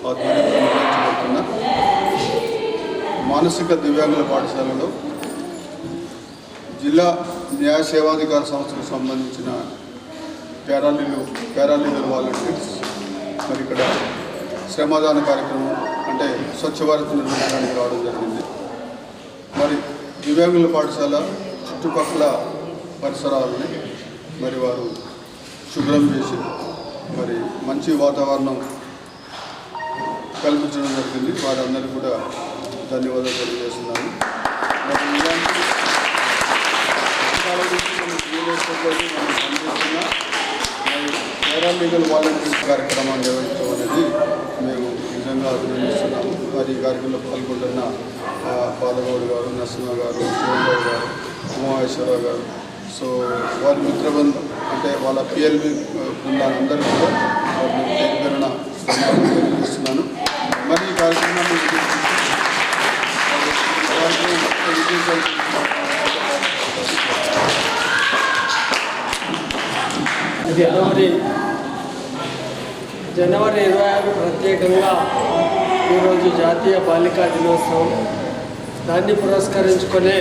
ఆధ్వర్యంలో నిర్వహించబడుతున్న మానసిక దివ్యాంగుల పాఠశాలలో జిల్లా న్యాయ సేవాధికార సంస్థకు సంబంధించిన పారాలీగల్ వాలంటీర్స్ మరి ఇక్కడ శ్రమదాన కార్యక్రమం అంటే స్వచ్ఛ భారత్ నిర్వహించడానికి రావడం జరిగింది. మరి దివ్యాంగుల పాఠశాల చుట్టుపక్కల పరిసరాలని మరి వారు శుభ్రం చేసి మరి మంచి వాతావరణం కల్పించడం జరిగింది. వారందరికీ కూడా ధన్యవాదాలు తెలియజేస్తున్నాను. మరి ఇలాంటి పారాలీగల్ వాలంటీర్స్ కార్యక్రమాన్ని నిర్వహించడం అనేది మేము నిజంగా అభినందిస్తున్నాము. మరి ఈ కార్యక్రమంలో పాల్గొంటున్న పాలగౌడ్ గారు, నరసింహ గారు, శివరావు గారు, ఉమామేశ్వరరావు గారు, సో వారి మిత్రబృందం అంటే వాళ్ళ పిఎల్బి బృందాలందరూ కూడా వారిని పేరున ధన్యవాదాలు తెలియజేస్తున్నాను. మరి ఈ కార్యక్రమాన్ని జనవరి 26 ప్రత్యేకంగా ఈరోజు జాతీయ బాలికా దినోత్సవం. దాన్ని పురస్కరించుకొని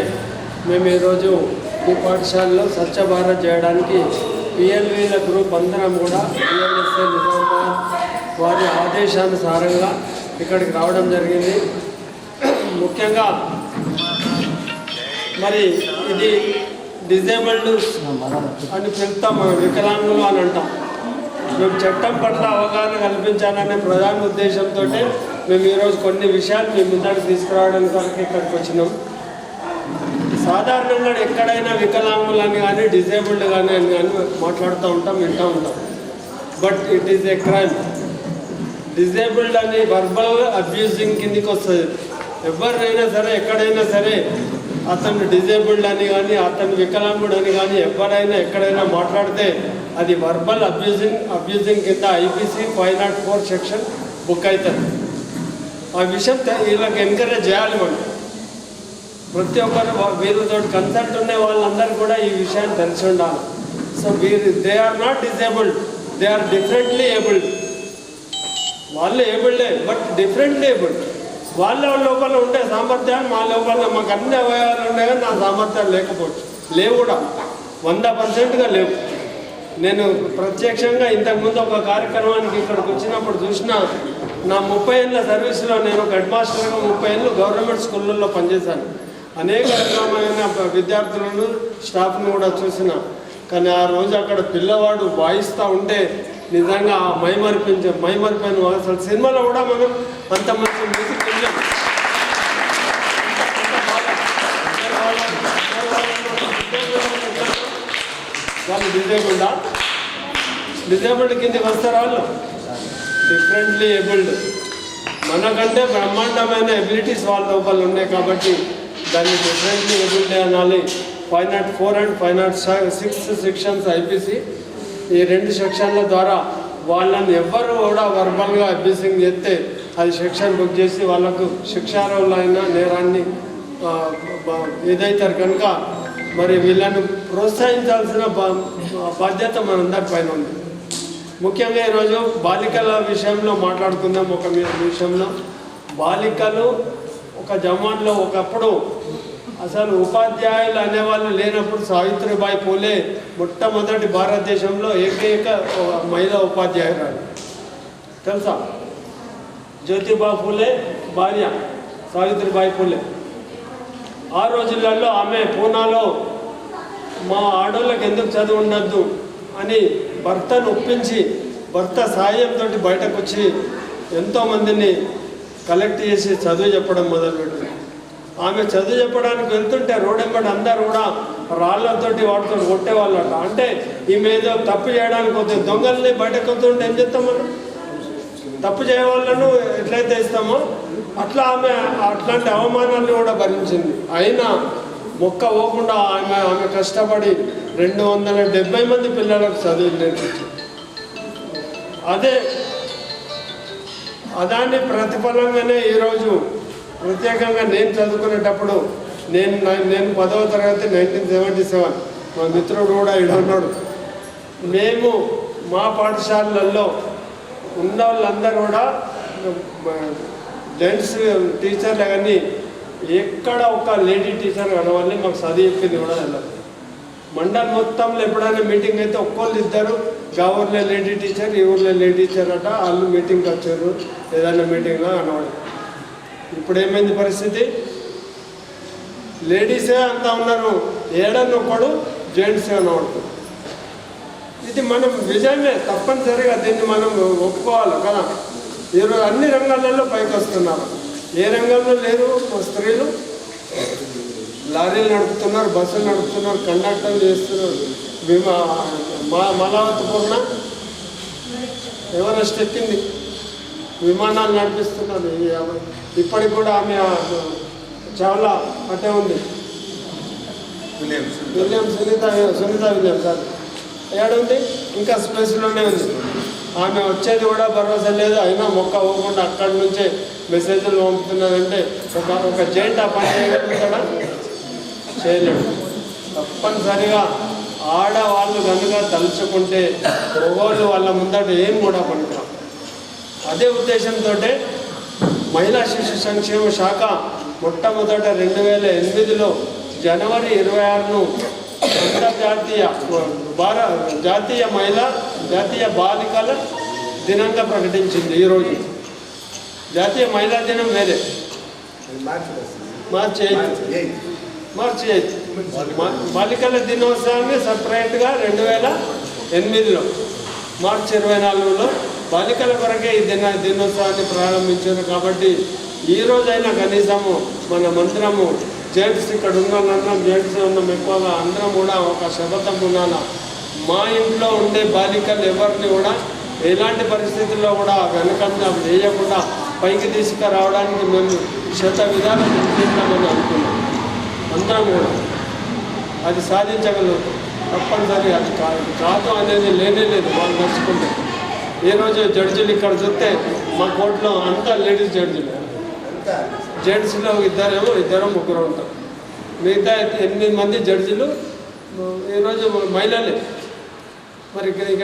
మేము ఈరోజు ఈ పాఠశాలలో స్వచ్ఛ భారత్ చేయడానికి పిఎల్వీల గ్రూప్ అందరం కూడా పిఎల్ఎస్ఏ నిజామాబాద్ వారి ఆదేశానుసారంగా ఇక్కడికి రావడం జరిగింది. ముఖ్యంగా మరి ఇది డిజేబుల్డ్ అని పిలుస్తాం, వికలాంగులు అని అంటాం. మేము చట్టం పట్ల అవగాహన కల్పించాలనే ప్రధాన ఉద్దేశంతో మేము ఈరోజు కొన్ని విషయాలు మీ ముందరికి తీసుకురావడానికి వరకు ఇక్కడికి వచ్చినాం. సాధారణంగా ఎక్కడైనా వికలాంగులని కానీ డిజేబుల్డ్ కానీ అని మాట్లాడుతూ ఉంటాం, వింటూ ఉంటాం. But it is a crime. Disabled అని వర్బల్ అబ్యూజింగ్ కిందికి వస్తుంది. ఎవరినైనా సరే ఎక్కడైనా సరే అతను డిజేబుల్డ్ అని కానీ అతను వికలాంగుడు అని కానీ ఎవరైనా ఎక్కడైనా మాట్లాడితే అది వర్బల్ అబ్యూజింగ్ కింద ఐపీసీ 504 సెక్షన్ బుక్ అవుతుంది. ఆ విషయం వీళ్ళకి ఎంకరేజ్ చేయాలి. మనం ప్రతి ఒక్కరు వీళ్ళతో కన్సల్ట్ ఉన్న వాళ్ళందరూ కూడా ఈ విషయాన్ని తెలిసి ఉండాలి. So they are not disabled, they are differently abled. వాళ్ళు ఏబుల్డే బట్ డిఫరెంట్లీ ఏబుల్డ్. వాళ్ళ లోపల ఉండే సామర్థ్యాన్ని మా లోపల మాకు అన్ని అవయవాలు ఉన్నాయి కానీ నా సామర్థ్యాలు లేవు కూడా 100%గా లేవు. నేను ప్రత్యక్షంగా ఇంతకుముందు ఒక కార్యక్రమానికి ఇక్కడికి వచ్చినప్పుడు చూసిన నా 30 ఏళ్ళ సర్వీస్లో నేను ఒక హెడ్ మాస్టర్గా 30 ఏళ్ళు గవర్నమెంట్ స్కూళ్ళల్లో పనిచేశాను. అనేక రకమైన విద్యార్థులను స్టాఫ్ను కూడా చూసిన. కానీ ఆ రోజు అక్కడ పిల్లవాడు వాయిస్తూ ఉంటే నిజంగా మైమరిపోయిన అసలు సినిమాలో కూడా మనం అంత మంచి మ్యూజిక్ వెళ్ళాం. వాళ్ళు డిజేబుల్డ్ కిందకి వస్తారు. వాళ్ళు డిఫరెంట్లీ ఏబుల్డ్. మనకంటే బ్రహ్మాండమైన ఎబిలిటీస్ వాళ్ళ లోపల ఉన్నాయి కాబట్టి దాన్ని డిఫరెంట్లీ ఏబుల్డ్ అనాలి. 504 అండ్ 506 సెక్షన్స్ ఐపీసీ, ఈ 2 సెక్షన్ల ద్వారా వాళ్ళని ఎవ్వరు కూడా వర్బల్గా అబ్యూసింగ్ చేస్తే అది సెక్షన్ బుక్ చేసి వాళ్ళకు శిక్షార్హులైన నేరాన్ని ఇదవుతారు. కనుక మరి వీళ్ళను ప్రోత్సహించాల్సిన బాధ్యత మనందరి పైన ఉంది. ముఖ్యంగా ఈరోజు బాలికల విషయంలో మాట్లాడుకుందాం. ఒక విషయంలో బాలికలు ఒక జమాన్లో ఒకప్పుడు అసలు ఉపాధ్యాయులు అనేవాళ్ళు లేనప్పుడు సావిత్రిబాయి పూలే మొట్టమొదటి భారతదేశంలో ఏకైక మహిళా ఉపాధ్యాయురాలు తెలుసా. జ్యోతిబా పూలే భార్య సావిత్రిబాయి పూలే. ఆ రోజులలో ఆమె పూనాలో మా ఆడోళ్ళకి ఎందుకు చదువు ఉండద్దు అని భర్తను ఒప్పించి భర్త సాయంతో బయటకు వచ్చి ఎంతోమందిని కలెక్ట్ చేసి చదువు చెప్పడం మొదలుపెట్టింది. ఆమె చదువు చెప్పడానికి వెళ్తుంటే రోడ్డెంబడి అందరూ కూడా రాళ్లతోటి వాటితో కొట్టేవాళ్ళట. అంటే ఈమె ఏదో తప్పు చేయడానికి వస్తే దొంగల్ని బయటకు వస్తుంటే ఏం చేస్తాం మనం? తప్పు చేయవాళ్ళను ఎట్లయితే ఇస్తామో అట్లా ఆమె అట్లాంటి అవమానాన్ని కూడా భరించింది. అయినా మొక్క పోకుండా ఆమె కష్టపడి 270 మంది పిల్లలకు చదువు నేర్పించింది. అదాన్ని ప్రతిఫలంగానే ఈరోజు ప్రత్యేకంగా నేను చదువుకునేటప్పుడు నేను 10వ తరగతి 1977, మా మిత్రుడు కూడా ఉన్నాడు. మేము మా పాఠశాలల్లో ఉన్న వాళ్ళందరూ కూడా జెంట్స్ టీచర్లు కానీ ఎక్కడ ఒక లేడీ టీచర్ కనవాలి, మాకు చదివి చెప్పింది కూడా వెళ్ళదు. మండలం మొత్తంలో ఎప్పుడైనా మీటింగ్ అయితే ఒక్కళ్ళు ఇద్దరు ఆ ఊర్లో లేడీ టీచర్, ఈ ఊర్లో లేడీ టీచర్ అట, వాళ్ళు మీటింగ్కి వచ్చారు ఏదైనా మీటింగ్లో కనబడి. ఇప్పుడు ఏమైంది పరిస్థితి? లేడీసే అంతా ఉన్నారు, ఏడన్నొక్కడు జెంట్స్ కనబడుతుంది. ఇది మనం విజయమే, తప్పనిసరిగా దీన్ని మనం ఒప్పుకోవాలి కదా. ఈరోజు అన్ని రంగాలలో పైకి వస్తున్నారు. ఏ రంగంలో లేరు స్త్రీలు? లారీలు నడుపుతున్నారు, బస్సులు నడుపుతున్నారు, కండక్టర్లు చేస్తున్నారు, మలావతి పూర్ణ ఎవరెస్ట్ ఎక్కింది, విమానాలు నడిపిస్తున్నారు. ఇప్పటికి కూడా ఆమె చాలా అట్టే ఉంది. సునీత విలియమ్స్ అది ఏడుంది, ఇంకా స్పేస్లోనే ఉంది. ఆమె వచ్చేది కూడా భరోసా లేదు. అయినా మొక్క పోకుండా అక్కడి నుంచే మెసేజ్లు పంపుతున్నారంటే ఒక జెంట్ ఆ పని చేయగలుగుతాడా? చేయలేడు. తప్పనిసరిగా ఆడవాళ్ళు కనుక తలుచుకుంటే మగవాళ్ళు వాళ్ళ ముందట ఏం కూడా పనికిరా. అదే ఉద్దేశంతో మహిళా శిశు సంక్షేమ శాఖ మొట్టమొదట 2008లో జనవరి 26ను అంతర్జాతీయ జాతీయ బాలికల దినంగా ప్రకటించింది. ఈరోజు జాతీయ మహిళా దినం వేరే, మార్చి 8 బాలికల దినోత్సవాన్ని సపరేట్గా 2008లో మార్చి 24లో బాలికల కొరకే ఈ దినోత్సవాన్ని ప్రారంభించారు. కాబట్టి ఈ రోజైనా కనీసము మనమందరము జెంట్స్ ఇక్కడ ఉన్నాం, జెంట్స్ ఉన్నాం ఎక్కువగా, అందరం కూడా ఒక శపథం ఉన్నాన మా ఇంట్లో ఉండే బాలికలు ఎవరిని కూడా ఎలాంటి పరిస్థితుల్లో కూడా వెనకంగా వేయకుండా పైకి తీసుకురావడానికి మేము శత విధాలు ప్రయత్నిస్తామని అనుకున్నాం. అందరం కూడా అది సాధించగలుగుతాం. తప్పనిసరి అది కాదు అనేది లేనే లేదు. వాళ్ళు నడుచుకుంటే ఈరోజు జడ్జిలు ఇక్కడ చూస్తే మా కోర్టులో అంతా లేడీస్ జడ్జిలు, జెంట్స్లో ఇద్దరు ముగ్గురు ఉంటారు. మిగతా 8 మంది జడ్జిలు ఈరోజు మహిళలే. మరి ఇక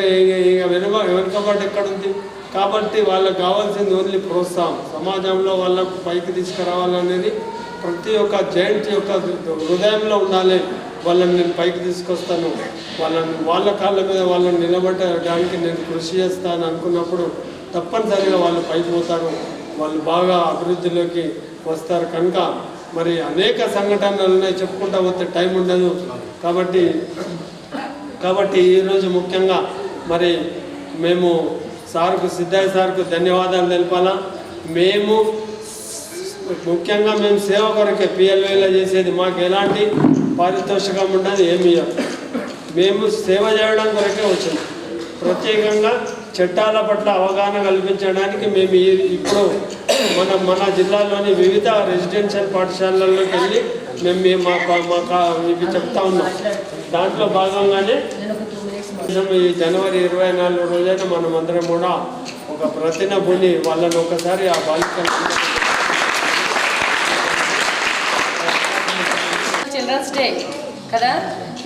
వెనుకబాటు ఎక్కడుంది? కాబట్టి వాళ్ళకు కావాల్సింది ఓన్లీ ప్రోత్సాహం. సమాజంలో వాళ్ళకు పైకి తీసుకురావాలనేది ప్రతి ఒక్క జెంట్ యొక్క హృదయంలో ఉండాలి. వాళ్ళని నేను పైకి తీసుకొస్తాను, వాళ్ళ కాళ్ళ మీద వాళ్ళని నిలబెట్టడానికి నేను కృషి చేస్తాను అనుకున్నప్పుడు తప్పనిసరిగా వాళ్ళు పైకి పోతారు, వాళ్ళు బాగా అభివృద్ధిలోకి వస్తారు. కనుక మరి అనేక సంఘటనలు ఉన్నాయి, చెప్పుకుంటా పోతే టైం ఉండదు. కాబట్టి ఈరోజు ముఖ్యంగా మరి మేము సిద్ధయ్య సార్కు ధన్యవాదాలు తెలపాలా. ముఖ్యంగా మేము సేవ కొరకే పిఎల్వేలో చేసేది, మాకు ఎలాంటి పారితోషికం ఉండదు, ఏమి మేము సేవ చేయడం కొరకే వచ్చింది. ప్రత్యేకంగా చట్టాల పట్ల అవగాహన కల్పించడానికి మేము ఇప్పుడు మన జిల్లాలోని వివిధ రెసిడెన్షియల్ పాఠశాలల్లోకి వెళ్ళి మేము ఇవి చెప్తా ఉన్నాం. దాంట్లో భాగంగానే ఈ జనవరి 24 రోజైనా మనం అందరం కూడా ఒక ప్రతినబుని వాళ్ళని ఒకసారి ఆ బాలికలు చిల్డ్రన్స్ డే కదా,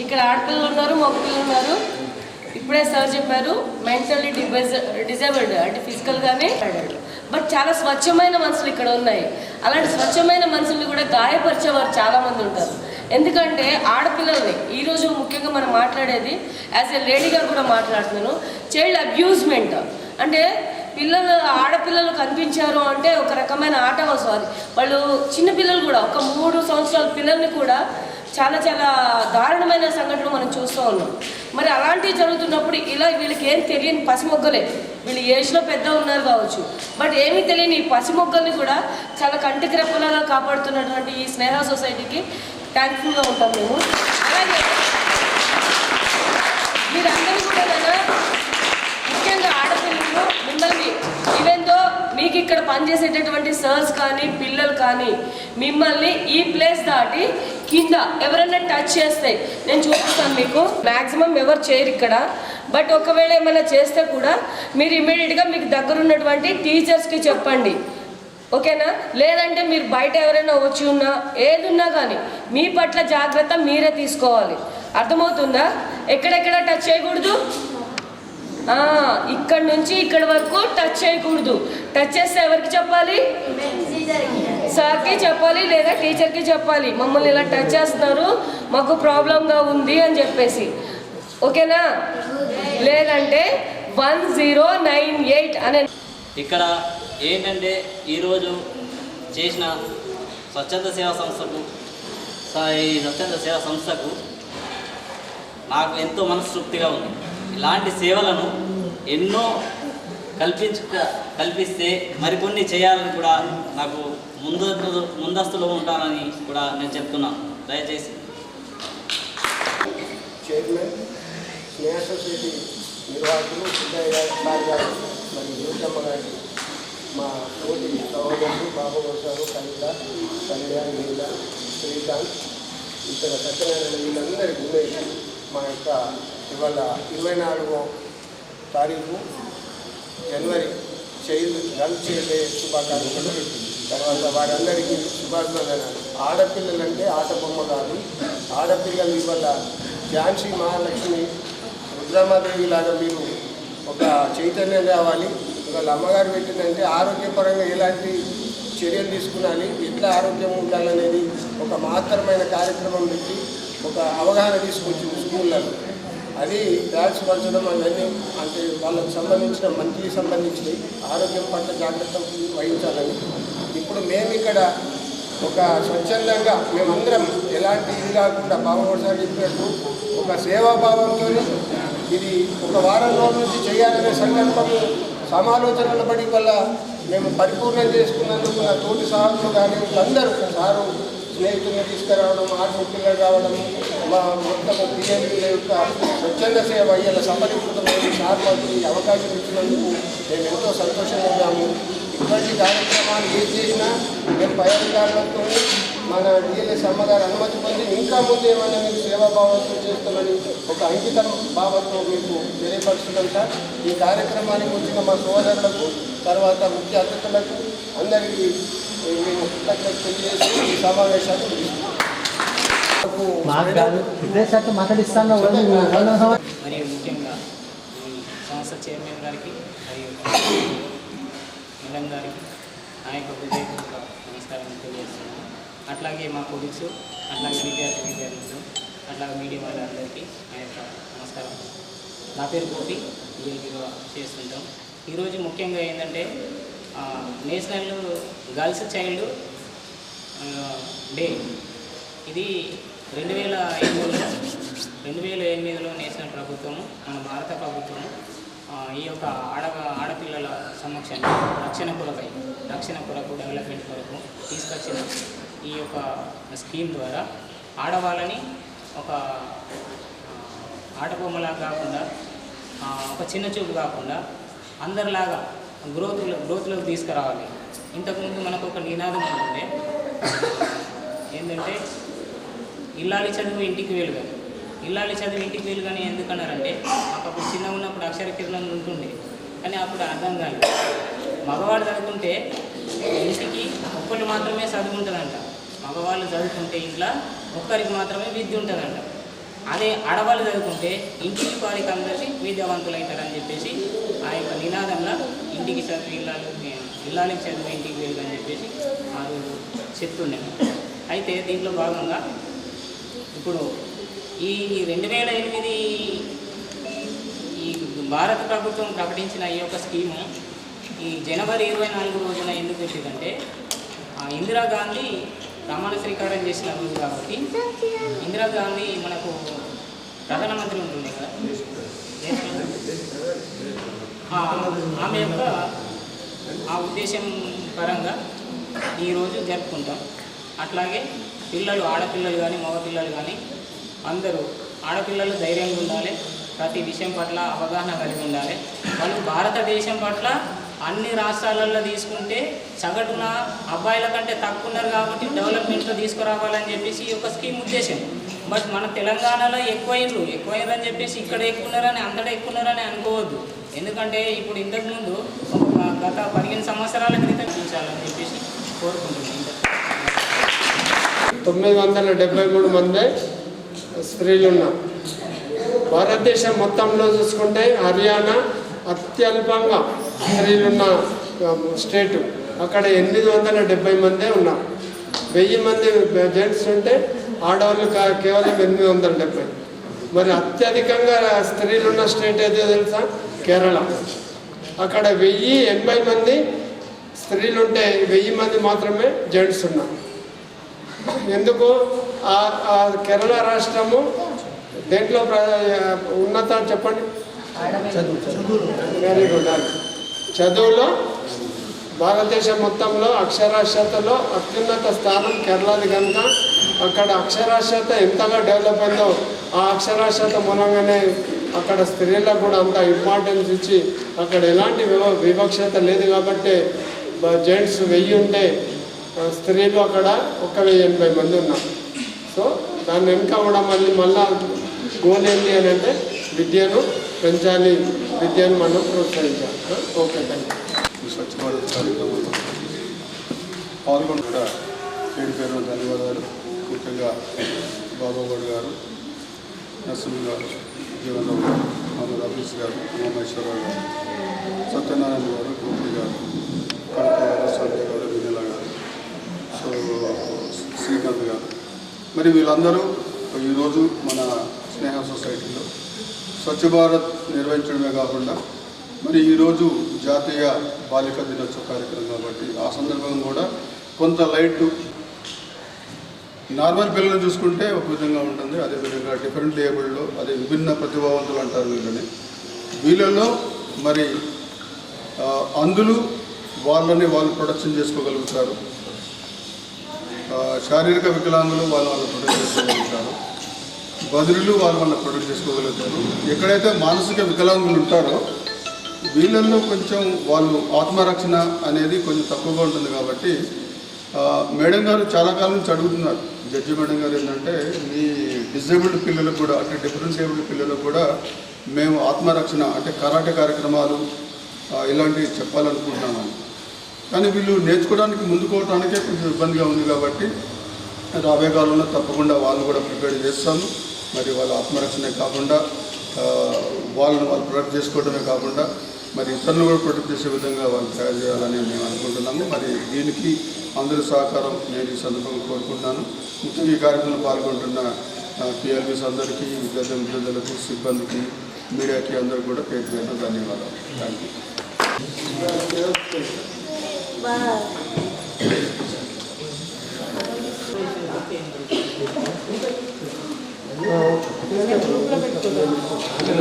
ఇక్కడ ఆడపిల్లలు ఉన్నారు, మగపిల్లలు ఉన్నారు. ఇప్పుడే సార్ చెప్పారు మెంటల్లీ డిజేబుల్డ్ అంటే ఫిజికల్గానే, బట్ చాలా స్వచ్ఛమైన మనుషులు ఇక్కడ ఉన్నాయి. అలాంటి స్వచ్ఛమైన మనుషుల్ని కూడా గాయపరిచేవారు చాలామంది ఉంటారు. ఎందుకంటే ఆడపిల్లల్ని ఈరోజు ముఖ్యంగా మనం మాట్లాడేది యాజ్ ఏ లేడీగా కూడా మాట్లాడుతున్నాను. చైల్డ్ అబ్యూజ్మెంట్ అంటే ఆడపిల్లలు కనిపించారు అంటే ఒక రకమైన ఆట వాళ్ళు చిన్నపిల్లలు కూడా ఒక 3 సంవత్సరాల పిల్లల్ని కూడా చాలా చాలా దారుణమైన సంఘటనలు మనం చూస్తూ ఉన్నాం. మరి అలాంటివి జరుగుతున్నప్పుడు వీళ్ళకి ఏం తెలియని పసిమొగ్గలే, వీళ్ళు ఏజ్లో పెద్ద ఉన్నారు కావచ్చు, బట్ ఏమీ తెలియని ఈ పసిమొగ్గల్ని కూడా చాలా కంటికి రెప్పలాగా కాపాడుతున్నటువంటి ఈ స్నేహ సొసైటీకి థ్యాంక్ఫుల్గా ఉంటాం మేము. అలాగే మీరందరూ కూడా ముఖ్యంగా ఆడపిల్లలు మిమ్మల్ని ఈవెందో మీకు ఇక్కడ పనిచేసేటటువంటి సర్స్ కానీ పిల్లలు కానీ మిమ్మల్ని ఈ ప్లేస్ దాటి కింద ఎవరైనా టచ్ చేస్తే నేను చూపిస్తాను మీకు. మ్యాక్సిమం ఎవరు చేయరు ఇక్కడ, బట్ ఒకవేళ ఏమైనా చేస్తే కూడా మీరు ఇమీడియట్గా మీకు దగ్గర ఉన్నటువంటి టీచర్స్కి చెప్పండి, ఓకేనా? లేదంటే మీరు బయట ఎవరైనా వచ్చి ఉన్నా ఏదున్నా కానీ మీ పట్ల జాగ్రత్త మీరే తీసుకోవాలి. అర్థమవుతుందా? ఎక్కడెక్కడ టచ్ చేయకూడదు, ఇక్కడ నుంచి ఇక్కడ వరకు టచ్ చేయకూడదు. టచ్ చేస్తే ఎవరికి చెప్పాలి? సార్కి చెప్పాలి లేదా టీచర్కి చెప్పాలి. మమ్మల్ని ఇలా టచ్ చేస్తున్నారు, మాకు ప్రాబ్లంగా ఉంది అని చెప్పేసి. ఓకేనా? లేదంటే 1098 అనే. ఇక్కడ ఏంటంటే ఈరోజు చేసిన స్వచ్ఛంద సేవా సంస్థకు నాకు ఎంతో మనస్తృప్తిగా ఉంది. ఇలాంటి సేవలను ఎన్నో కల్పిస్తే మరికొన్ని చేయాలని కూడా నాకు ముందస్తులో ఉంటానని కూడా నేను చెప్తున్నాను. దయచేసి చైర్మన్ స్నేహ సొసైటీ నిర్వాహకులు సిద్ధయ్య గారు మరియు జ్యోతమ్మ గారికి, మా తోటి సహోదరులు బాబు గారు, కవిత, కళ్యాణ్, నీల, శ్రీకాంత్, ఇతర సత్యనారాయణ వీళ్ళందరికీ ఉమేష్ మా యొక్క ఇవాళ 24వ తారీఖు జనవరి గర్ల్స్ డే శుభాకాంక్షలు. తర్వాత వారందరికీ శుభాభివందనాలు. ఆడపిల్లలంటే ఆట బొమ్మ కాదు. ఆడపిల్లలు ఇవాళ ఝాన్సీ మహాలక్ష్మి, రుద్రమాదేవి లాగా మీరు ఒక చైతన్యం కావాలి. ఇవాళ అమ్మగారు పెట్టిందంటే ఆరోగ్యపరంగా ఎలాంటి చర్యలు తీసుకున్నాలి, ఎట్లా ఆరోగ్యం ఉండాలనేది ఒక మహత్తరమైన కార్యక్రమం పెట్టి ఒక అవగాహన తీసుకొచ్చింది స్కూళ్ళలో. అది బ్యాగ్స్ పంచడం అవన్నీ అంటే వాళ్ళకు సంబంధించిన మంత్లీ సంబంధించి ఆరోగ్యం పట్ల జాగ్రత్త వహించాలని. ఇప్పుడు మేము ఇక్కడ ఒక స్వచ్ఛందంగా మేమందరం ఎలాంటి ఇది కాకుండా బాబుసారి చెప్పినట్టు ఒక సేవాభావంతో ఇది ఒక వారం రోజుల నుంచి చేయాలనే సంకల్పము సమాలోచనల పడి వల్ల మేము పరిపూర్ణం చేసుకున్నందుకు నా తోటి సార్లు కానీ అందరూ సారు స్నేహితులను తీసుకురావడం, ఆటపిల్లలు రావడం, మా మొత్తం పిఎల్ఈల యొక్క స్వచ్ఛంద సేవ ఇలా సఫలీకృతమైన సార్ మాకు ఈ అవకాశం ఇచ్చినందుకు మేము ఎంతో సంతోషంగా ఉన్నాము. ఇటువంటి కార్యక్రమాలు ఏది చేసినా మేము పై అధికారులతో మన డిఎల్ఎస్ అమ్మగారు అనుమతి పొంది ఇంకా ముందు ఏమైనా మీరు సేవాభావంతో చేస్తామని ఒక అంకితం భావంతో మీకు తెలియపరుస్తున్నాం సార్. ఈ కార్యక్రమానికి వచ్చిన మా సోదరులకు, తర్వాత ముఖ్య అతిథులకు అందరికీ మేము కృతజ్ఞతలు తెలియజేసి ఈ సమావేశాన్ని మరియు ముఖ్యంగా ఈ సంస్థ చైర్మన్ గారికి మరియు మేడం గారికి నా యొక్క హృదయపూర్వక నమస్కారం తెలియజేస్తున్నాను. అట్లాగే మా కొలీగ్స్, అట్లాగే విద్యార్థులు, అట్లాగే మీడియా వాళ్ళందరికీ నా యొక్క నమస్కారం. నా పేరు గోపి, వీళ్ళకి చేస్తుంటాం. ఈరోజు ముఖ్యంగా ఏంటంటే నేషనల్ గర్ల్స్ చైల్డ్ డే. ఇది 2008లో నేషనల్ ప్రభుత్వము, మన భారత ప్రభుత్వము ఈ యొక్క ఆడపిల్లల సమక్షంలో రక్షణ కొరకు డెవలప్మెంట్ కొరకు తీసుకొచ్చిన ఈ యొక్క స్కీమ్ ద్వారా ఆడవాళ్ళని ఒక ఆటబొమ్మలా కాకుండా, ఒక చిన్న చూపు కాకుండా అందరిలాగా గ్రోత్లోకి తీసుకురావాలి. ఇంతకుముందు మనకు ఒక నినాదం ఉంటుండే, ఏంటంటే ఇల్లాలి చదువు ఇంటికి వేలు కానీ. ఇల్లాలి చదువు ఇంటికి వేలు కానీ ఎందుకన్నారంటే అప్పుడు చిన్నగా ఉన్నప్పుడు అక్షర కిరణం ఉంటుండే, కానీ అప్పుడు అర్థం కాలేదు. మగవాడు చదువుకుంటే ఇంటికి ఒక్కళ్ళు మాత్రమే చదువుకుంటుందంట. మగవాళ్ళు చదువుకుంటే ఇంట్లో ఒక్కరికి మాత్రమే విద్య ఉంటుందంట. అదే ఆడవాళ్ళు చదువుకుంటే ఇంటికి వారికి అందరికీ విద్యావంతులు అవుతారని చెప్పేసి ఆ యొక్క నినాదంలో ఇంటికి చదువు ఇల్లాలికి చదువు ఇంటికి వేలు అని చెప్పేసి ఆ రోజు చెప్తుండే. అయితే దీంట్లో భాగంగా ఇప్పుడు ఈ 2008 ఈ భారత ప్రభుత్వం ప్రకటించిన ఈ యొక్క స్కీము ఈ జనవరి 24 రోజున ఎందుకు పెట్టిందంటే ఇందిరాగాంధీ ప్రమాణ స్వీకారం చేసిన రోజు కాబట్టి. ఇందిరాగాంధీ మనకు ప్రధానమంత్రి ఉంటుంది కదా, ఆమె యొక్క ఆ ఉద్దేశం పరంగా ఈరోజు జరుపుకుంటాం. అట్లాగే పిల్లలు, ఆడపిల్లలు కానీ మగపిల్లలు కానీ అందరూ, ఆడపిల్లలు ధైర్యంగా ఉండాలి, ప్రతి విషయం పట్ల అవగాహన కలిగి ఉండాలి. వాళ్ళు భారతదేశం పట్ల అన్ని రాష్ట్రాలలో తీసుకుంటే సగటున అబ్బాయిల కంటే తక్కువ ఉన్నారు కాబట్టి డెవలప్మెంట్లో తీసుకురావాలని చెప్పేసి ఈ యొక్క స్కీమ్ ఉద్దేశం. బట్ మన తెలంగాణలో ఎక్కువైనరని చెప్పేసి ఇక్కడ ఎక్కున్నారని అంతటా ఎక్కున్నారని అనుకోవద్దు. ఎందుకంటే ఇప్పుడు ఇంతకుముందు గత 15 సంవత్సరాల క్రితం చూసాలని చెప్పేసి కోరుకుంటున్నాను. 973 మంది స్త్రీలు ఉన్నారు. భారతదేశం మొత్తంలో చూసుకుంటే హర్యానా, అత్యల్పంగా స్త్రీలున్న స్టేటు. అక్కడ 870 మందే ఉన్నారు. 1000 మంది జెంట్స్ ఉంటే ఆడవాళ్ళు కేవలం 870. మరి అత్యధికంగా స్త్రీలున్న స్టేట్ ఏదో తెలుసా? కేరళ. అక్కడ 1080 మంది స్త్రీలుంటే 1000 మంది మాత్రమే జెంట్స్ ఉన్నారు. ఎందుకు? ఆ కేరళ రాష్ట్రము దేంట్లో ఉన్నత చెప్పండి? Very good. చదువులో భారతదేశం మొత్తంలో అక్షరాస్యతలో అత్యున్నత స్థానం కేరళది కనుక అక్కడ అక్షరాస్యత ఎంతగా డెవలప్ అయిందో ఆ అక్షరాస్యత మూలంగానే అక్కడ స్త్రీలకు కూడా అంత ఇంపార్టెన్స్ ఇచ్చి అక్కడ ఎలాంటి వివక్షత లేదు. కాబట్టి జెంట్స్ 1000 ఉంటే స్త్రీలు అక్కడ 1080 మంది ఉన్నారు. సో దాన్ని వెనుక కూడా మళ్ళా గోల్ ఏంటి అని అంటే విద్యను పెంచాలి, విద్యను మనం ప్రోత్సహించాలి. Okay, thank you. Swachh Bharat కార్యక్రమంలో పాల్గొని కూడా పేరు ధన్యవాదాలు. ముఖ్యంగా బాబుగౌడ్ గారు, నరసింహ గారు, జీవనరావు గారు, మహమ్మద్ హఫీజ్ గారు, ఉమామేశ్వరరావు గారు, సత్యనారాయణ గారు, గోపి గారు, కడప గారు, సంజయ్ గారు, వినీల గారు, సో శ్రీకాంత్ గారు, మరి వీళ్ళందరూ ఈరోజు మన స్నేహ సొసైటీలో స్వచ్ఛ భారత్ నిర్వహించడమే కాకుండా మరి ఈరోజు జాతీయ బాలికా దినోత్సవ కార్యక్రమం కాబట్టి ఆ సందర్భంగా కూడా కొంత లైట్ నార్మల్ పిల్లలను చూసుకుంటే ఒక విధంగా ఉంటుంది, అదేవిధంగా డిఫరెంట్ ఏబుల్లో అదే విభిన్న ప్రతిభావంతులు అంటారు వీళ్ళని. వీళ్ళల్లో మరి అందులు వాళ్ళని వాళ్ళు ప్రొడక్షన్ చేసుకోగలుగుతారు, శారీరక వికలాంగులు వాళ్ళు ప్రొడక్ట్ చేసుకోగలుగుతారు, బదులు వాళ్ళు ప్రొడక్ట్ చేసుకోగలుగుతారు. ఎక్కడైతే మానసిక వికలాంగులు ఉంటారో వీళ్ళల్లో కొంచెం వాళ్ళు ఆత్మరక్షణ అనేది కొంచెం తక్కువగా ఉంటుంది. కాబట్టి మేడం గారు చాలా కాలం నుంచి అడుగుతున్నారు, జడ్జి మేడం గారు ఏంటంటే మీ డిజేబుల్డ్ పిల్లలకు కూడా అంటే డిఫరెంట్ ఏబుల్డ్ పిల్లలకు కూడా మేము ఆత్మరక్షణ అంటే కరాటే కార్యక్రమాలు ఇలాంటివి చెప్పాలనుకుంటున్నాను. కానీ వీళ్ళు నేర్చుకోవడానికి ముందుకోవడానికే కొంచెం ఇబ్బందిగా ఉంది. కాబట్టి రాబోయే కాలంలో తప్పకుండా వాళ్ళు కూడా ప్రిపేర్ చేస్తాము. మరి వాళ్ళ ఆత్మరక్షణే కాకుండా వాళ్ళని వాళ్ళు ప్రొటెక్ట్ చేసుకోవడమే కాకుండా మరి ఇతరులను కూడా ప్రొటెక్ట్ చేసే విధంగా వాళ్ళు తయారు చేయాలని మేము అనుకుంటున్నాము. మరి దీనికి అందరి సహకారం నేను ఈ సందర్భంగా కోరుకుంటున్నాను. ముఖ్యంగా ఈ కార్యక్రమంలో పాల్గొంటున్న పిఎల్బీస్ అందరికీ, విద్యార్థులకు, సిబ్బందికి, మీడియాకి అందరూ కూడా పేరు పేరున ధన్యవాదాలు. Thank you.